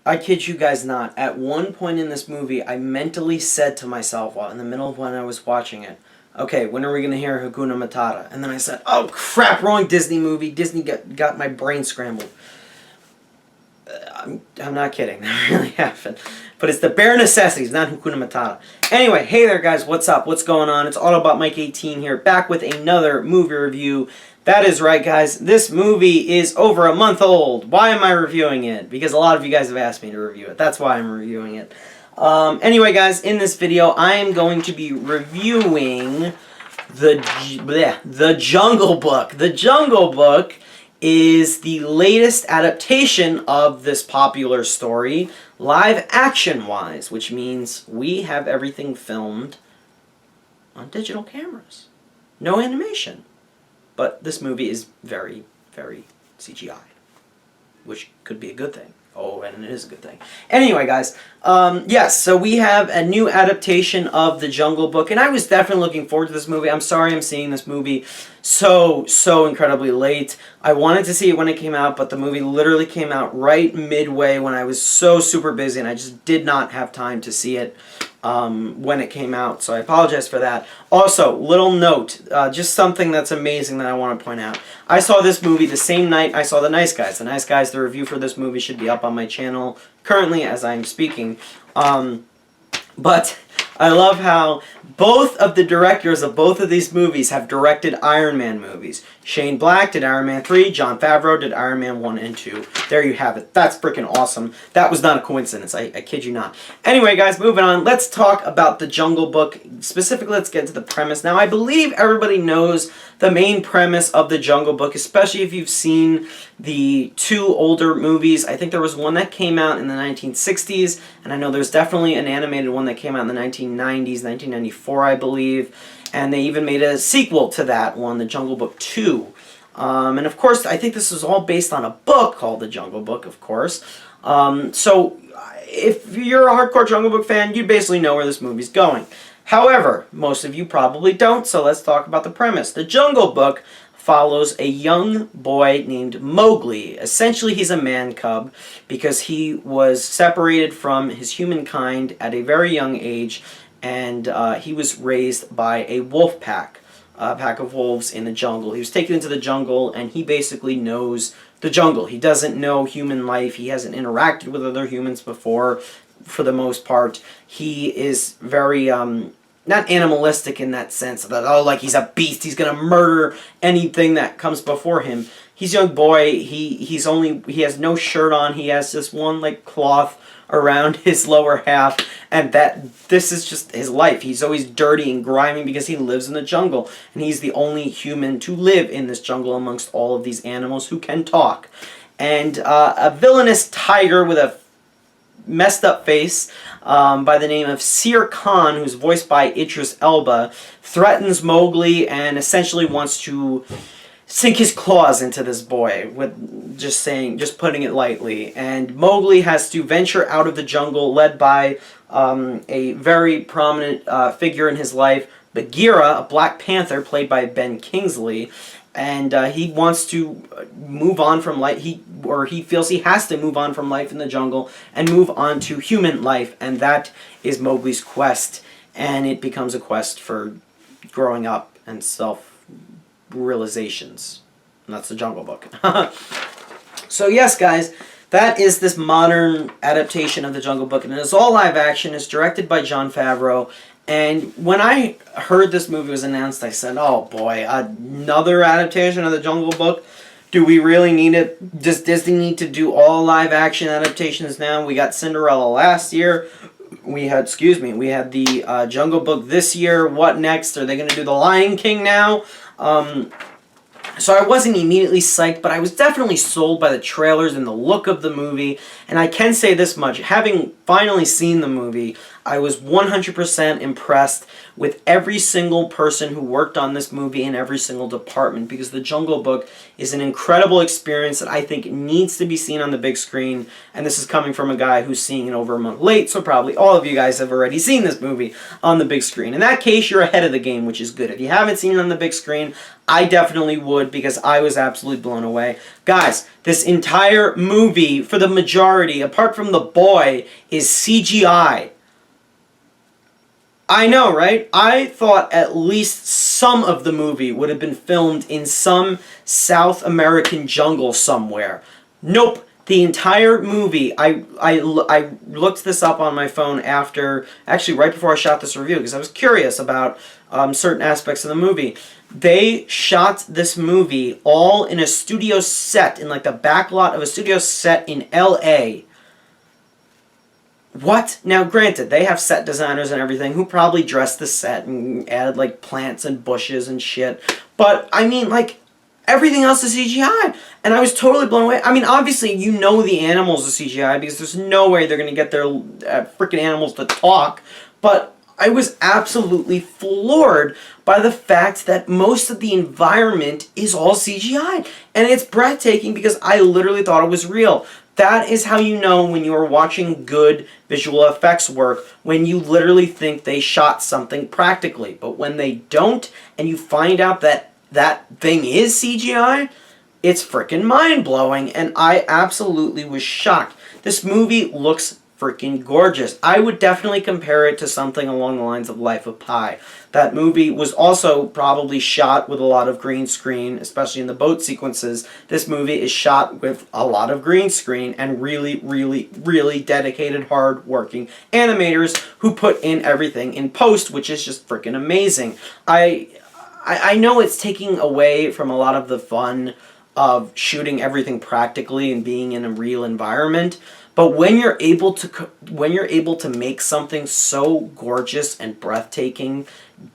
I kid you guys not. At one point in this movie, I mentally said to myself, while in the middle of when I was watching it, okay, when are we going to hear Hakuna Matata? And then I said, oh crap, wrong Disney movie. Disney got my brain scrambled. I'm not kidding. That really happened. But it's the bare necessities, not Hakuna Matata. Anyway, hey there guys, what's up? What's going on? It's all about Mike 18 here, back with another movie review. That is right, guys. This movie is over a month old. Why am I reviewing it? Because a lot of you guys have asked me to review it. That's why I'm reviewing it. Anyway, guys, in this video, I am going to be reviewing the Jungle Book. The Jungle Book is the latest adaptation of this popular story, live action-wise, which means we have everything filmed on digital cameras. No animation. But this movie is very, very CGI, which could be a good thing. Oh, and it is a good thing. Anyway, guys, yes, so we have a new adaptation of The Jungle Book, and I was definitely looking forward to this movie. I'm sorry I'm seeing this movie so incredibly late. I wanted to see it when it came out, but the movie literally came out right midway when I was so super busy, and I just did not have time to see it when it came out, so I apologize for that. Also, little note, just something that's amazing that I want to point out. I saw this movie the same night I saw The Nice Guys. The Nice Guys, the review for this movie should be up on my channel currently as I'm speaking. But I love how both of the directors of both of these movies have directed Iron Man movies. Shane Black did Iron Man 3, Jon Favreau did Iron Man 1 and 2. There you have it. That's freaking awesome. That was not a coincidence. I kid you not. Anyway, guys, moving on. Let's talk about The Jungle Book. Specifically, let's get into the premise. Now, I believe everybody knows the main premise of The Jungle Book, especially if you've seen the two older movies. I think there was one that came out in the 1960s, and I know there's definitely an animated one that came out in the 1990s, 1994, I believe. And they even made a sequel to that one, The Jungle Book 2. And of course, I think this is all based on a book called The Jungle Book, of course. So if you're a hardcore Jungle Book fan, you basically know where this movie's going. However, most of you probably don't, so let's talk about the premise. The Jungle Book follows a young boy named Mowgli. Essentially, he's a man cub because he was separated from his humankind at a very young age, and he was raised by a wolf pack, a pack of wolves in the jungle. He was taken into the jungle, and he basically knows the jungle. He doesn't know human life. He hasn't interacted with other humans before, for the most part. He is very, not animalistic in that sense, that, oh, like he's a beast, he's gonna murder anything that comes before him. He's a young boy, he has no shirt on, he has this one, like, cloth around his lower half, and this is just his life. He's always dirty and grimy because he lives in the jungle, and he's the only human to live in this jungle amongst all of these animals who can talk. And a villainous tiger with a messed up face by the name of Sere Khan, who's voiced by Idris Elba, threatens Mowgli and essentially wants to sink his claws into this boy, with just putting it lightly. And Mowgli has to venture out of the jungle, led by a very prominent figure in his life, Bagheera, a black panther played by Kingsley. And he wants to move on from life. He feels he has to move on from life in the jungle and move on to human life, and that is Mowgli's quest. And it becomes a quest for growing up and self-realizations. And that's The Jungle Book. So yes, guys, that is this modern adaptation of The Jungle Book, and it is all live action. It's directed by Jon Favreau. And when I heard this movie was announced, I said, oh boy, another adaptation of The Jungle Book? Do we really need it? Does Disney need to do all live action adaptations now? We got Cinderella last year. We had the Jungle Book this year. What next? Are they going to do The Lion King now? So I wasn't immediately psyched, but I was definitely sold by the trailers and the look of the movie. And I can say this much, having finally seen the movie, I was 100% impressed with every single person who worked on this movie in every single department, because The Jungle Book is an incredible experience that I think needs to be seen on the big screen, and this is coming from a guy who's seeing it over a month late, so probably all of you guys have already seen this movie on the big screen. In that case, you're ahead of the game, which is good. If you haven't seen it on the big screen, I definitely would, because I was absolutely blown away. Guys, this entire movie, for the majority, apart from the boy, is CGI. I know, right? I thought at least some of the movie would have been filmed in some South American jungle somewhere. Nope. The entire movie, I looked this up on my phone after, actually right before I shot this review, because I was curious about certain aspects of the movie. They shot this movie all in a studio set, in like the back lot of a studio set in LA. What? Now, granted, they have set designers and everything who probably dressed the set and added like plants and bushes and shit. But, I mean, like, everything else is CGI. And I was totally blown away. I mean, obviously, you know the animals are CGI because there's no way they're going to get their freaking animals to talk. But I was absolutely floored by the fact that most of the environment is all CGI. And it's breathtaking because I literally thought it was real. That is how you know when you are watching good visual effects work, when you literally think they shot something practically. But when they don't, and you find out that that thing is CGI, it's freaking mind-blowing, and I absolutely was shocked. This movie looks freaking gorgeous. I would definitely compare it to something along the lines of Life of Pi. That movie was also probably shot with a lot of green screen, especially in the boat sequences. This movie is shot with a lot of green screen and really, really, really dedicated, hard-working animators who put in everything in post, which is just freaking amazing. I know it's taking away from a lot of the fun of shooting everything practically and being in a real environment, but when you're able to make something so gorgeous and breathtaking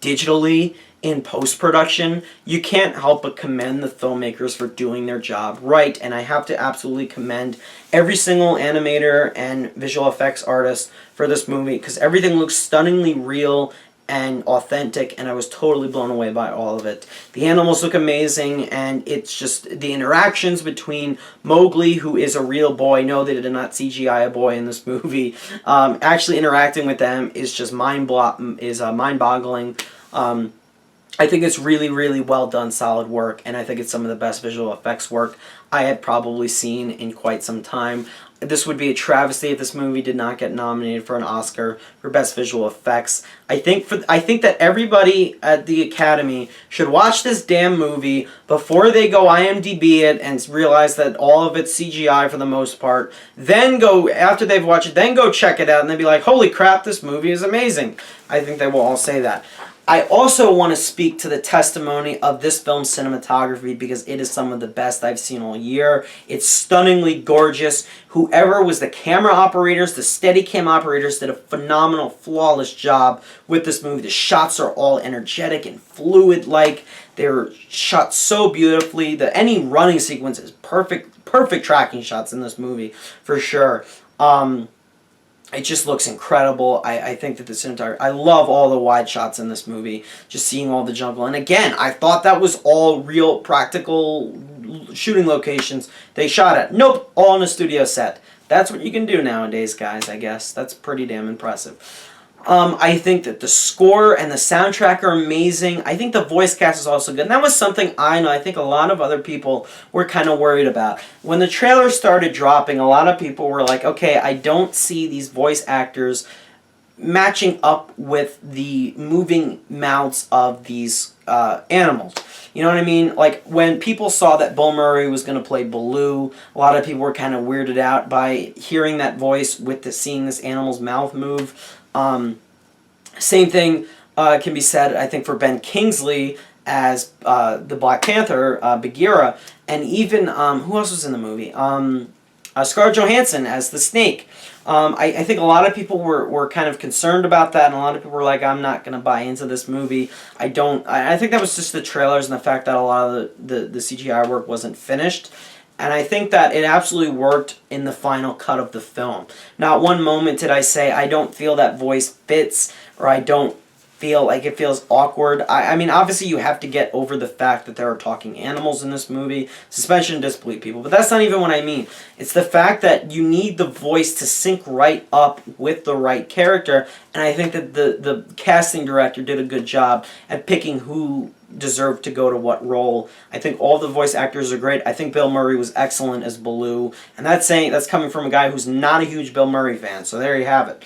digitally in post-production, you can't help but commend the filmmakers for doing their job right. And I have to absolutely commend every single animator and visual effects artist for this movie, because everything looks stunningly real and authentic, and I was totally blown away by all of it. The animals look amazing, and it's just the interactions between Mowgli, who is a real boy. No, they did not CGI a boy in this movie. Actually interacting with them is just mind-boggling. I think it's really, really well done, solid work, and I think it's some of the best visual effects work I had probably seen in quite some time. This would be a travesty if this movie did not get nominated for an Oscar for Best Visual Effects. I think that everybody at the Academy should watch this damn movie before they go IMDb it and realize that all of it's CGI for the most part. Then go, after they've watched it, then go check it out and then be like, holy crap, this movie is amazing. I think they will all say that. I also want to speak to the testimony of this film's cinematography, because it is some of the best I've seen all year. It's stunningly gorgeous. Whoever was the camera operators, the Steadicam operators, did a phenomenal, flawless job with this movie. The shots are all energetic and fluid-like. They're shot so beautifully. Any running sequence is perfect tracking shots in this movie, for sure. It just looks incredible. I think that this entire... I love all the wide shots in this movie. Just seeing all the jungle. And again, I thought that was all real practical shooting locations they shot at. Nope, all in a studio set. That's what you can do nowadays, guys, I guess. That's pretty damn impressive. I think that the score and the soundtrack are amazing. I think the voice cast is also good. And that was something I think a lot of other people were kind of worried about. When the trailer started dropping, a lot of people were like, okay, I don't see these voice actors matching up with the moving mouths of these animals. You know what I mean? Like, when people saw that Bill Murray was going to play Baloo, a lot of people were kind of weirded out by hearing that voice with seeing this animal's mouth move. Same thing can be said, I think, for Ben Kingsley as the Black Panther, Bagheera, and even, who else was in the movie? Scarlett Johansson as the Snake. I think a lot of people were kind of concerned about that, and a lot of people were like, I'm not going to buy into this movie. I think that was just the trailers and the fact that a lot of the CGI work wasn't finished. And I think that it absolutely worked in the final cut of the film. Not one moment did I say, I don't feel that voice fits, or I don't feel like it feels awkward. I mean, obviously you have to get over the fact that there are talking animals in this movie. Suspension of disbelief, people. But that's not even what I mean. It's the fact that you need the voice to sync right up with the right character. And I think that the casting director did a good job at picking who deserved to go to what role. I think all the voice actors are great. I think Bill Murray was excellent as Baloo. And that's coming from a guy who's not a huge Bill Murray fan. So there you have it.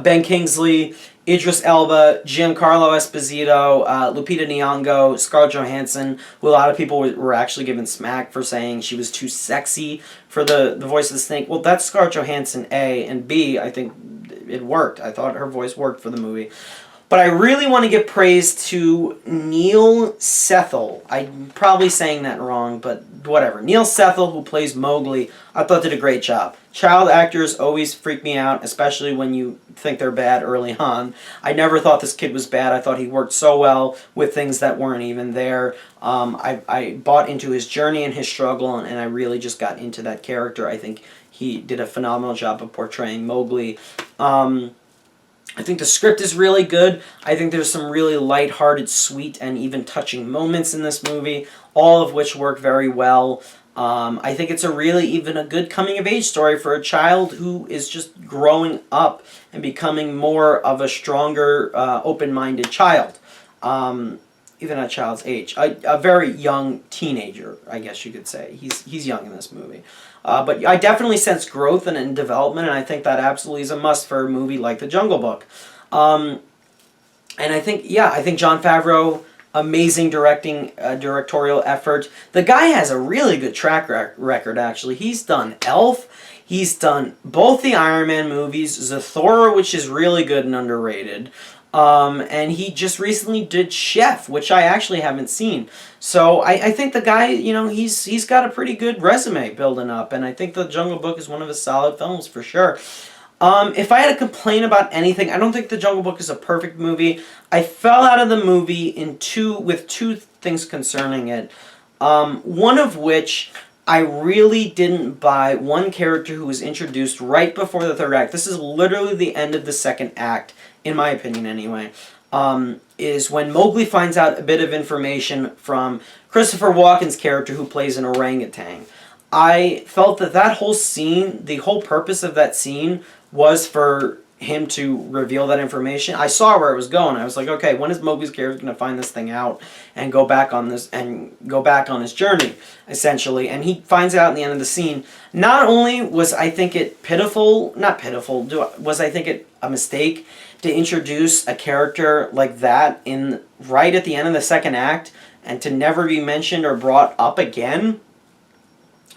Ben Kingsley, Idris Elba, Giancarlo Esposito, Lupita Nyong'o, Scarlett Johansson, who a lot of people were actually given smack for saying she was too sexy for the voice of the snake. Well, that's Scarlett Johansson, A, and B, I think it worked. I thought her voice worked for the movie. But I really want to give praise to Neel Sethi. I'm probably saying that wrong, but whatever. Neel Sethi, who plays Mowgli, I thought did a great job. Child actors always freak me out, especially when you think they're bad early on. I never thought this kid was bad. I thought he worked so well with things that weren't even there. I bought into his journey and his struggle, and I really just got into that character. I think he did a phenomenal job of portraying Mowgli. I think the script is really good. I think there's some really lighthearted, sweet, and even touching moments in this movie, all of which work very well. I think it's even a good coming-of-age story for a child who is just growing up and becoming more of a stronger, open-minded child. Even at a child's age. A very young teenager, I guess you could say. He's young in this movie. But I definitely sense growth and development, and I think that absolutely is a must for a movie like The Jungle Book. And I think Jon Favreau, amazing directorial effort. The guy has a really good track record, actually. He's done Elf. He's done both the Iron Man movies, Zathura, which is really good and underrated. And he just recently did Chef, which I actually haven't seen. So I think the guy, he's got a pretty good resume building up, and I think The Jungle Book is one of his solid films for sure. If I had to complain about anything, I don't think The Jungle Book is a perfect movie. I fell out of the movie with two things concerning it. One of which I really didn't buy one character who was introduced right before the third act. This is literally the end of the second act, in my opinion anyway, is when Mowgli finds out a bit of information from Christopher Walken's character who plays an orangutan. I felt that whole scene, the whole purpose of that scene was for him to reveal that information. I saw where it was going. I was like, okay, when is Mowgli's character going to find this thing out and go back on his journey, essentially? And he finds out in the end of the scene. Not only was I think it was I think it a mistake to introduce a character like that right at the end of the second act and to never be mentioned or brought up again.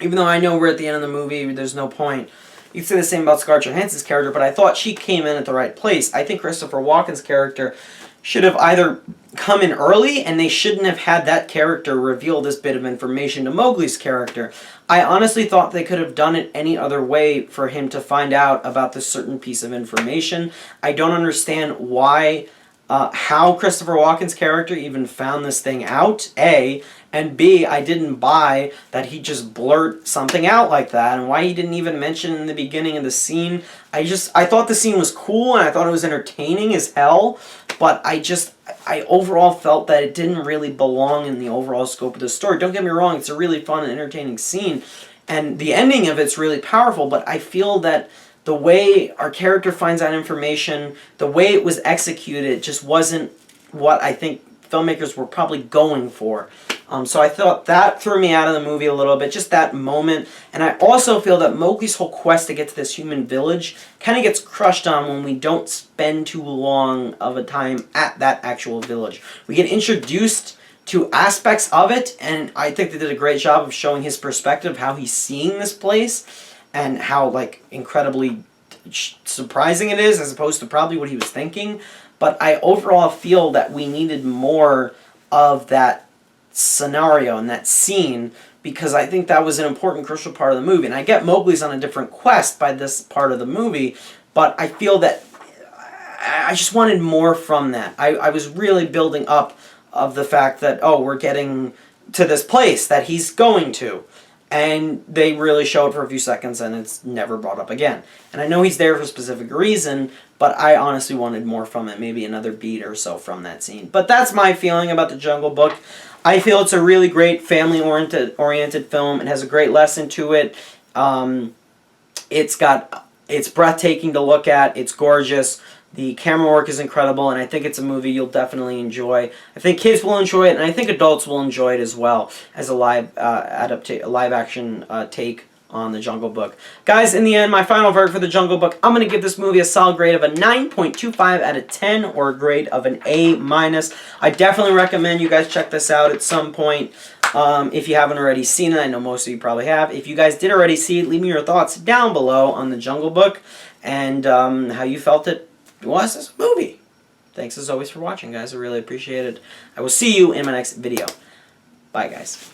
Even though I know we're at the end of the movie, there's no point. You could say the same about Scarlett Johansson's character, but I thought she came in at the right place. I think Christopher Walken's character should have either come in early, and they shouldn't have had that character reveal this bit of information to Mowgli's character. I honestly thought they could have done it any other way for him to find out about this certain piece of information. I don't understand how Christopher Walken's character even found this thing out, A, and B, I didn't buy that he just blurt something out like that, and why he didn't even mention in the beginning of the scene. I thought the scene was cool, and I thought it was entertaining as hell, but I overall felt that it didn't really belong in the overall scope of the story. Don't get me wrong, it's a really fun and entertaining scene, and the ending of it's really powerful, but I feel that the way our character finds out information, the way it was executed, just wasn't what I think filmmakers were probably going for. So I thought that threw me out of the movie a little bit, just that moment. And I also feel that Mowgli's whole quest to get to this human village kind of gets crushed on when we don't spend too long of a time at that actual village. We get introduced to aspects of it, and I think they did a great job of showing his perspective, how he's seeing this place, and how incredibly surprising it is, as opposed to probably what he was thinking. But I overall feel that we needed more of that scenario and that scene, because I think that was an important, crucial part of the movie. And I get Mowgli's on a different quest by this part of the movie, but I feel that I just wanted more from that. I was really building up of the fact that, we're getting to this place that he's going to. And they really show it for a few seconds, and it's never brought up again. And I know he's there for a specific reason, but I honestly wanted more from it. Maybe another beat or so from that scene. But that's my feeling about The Jungle Book. I feel it's a really great family-oriented film. It has a great lesson to it. It's breathtaking to look at. It's gorgeous. The camera work is incredible, and I think it's a movie you'll definitely enjoy. I think kids will enjoy it, and I think adults will enjoy it as well as a live action take on The Jungle Book. Guys, in the end, my final verdict for The Jungle Book, I'm going to give this movie a solid grade of a 9.25 out of 10, or a grade of an A-. I definitely recommend you guys check this out at some point. If you haven't already seen it, I know most of you probably have. If you guys did already see it, leave me your thoughts down below on The Jungle Book and how you felt it was as a movie. Thanks as always for watching, guys. I really appreciate it. I will see you in my next video. Bye, guys.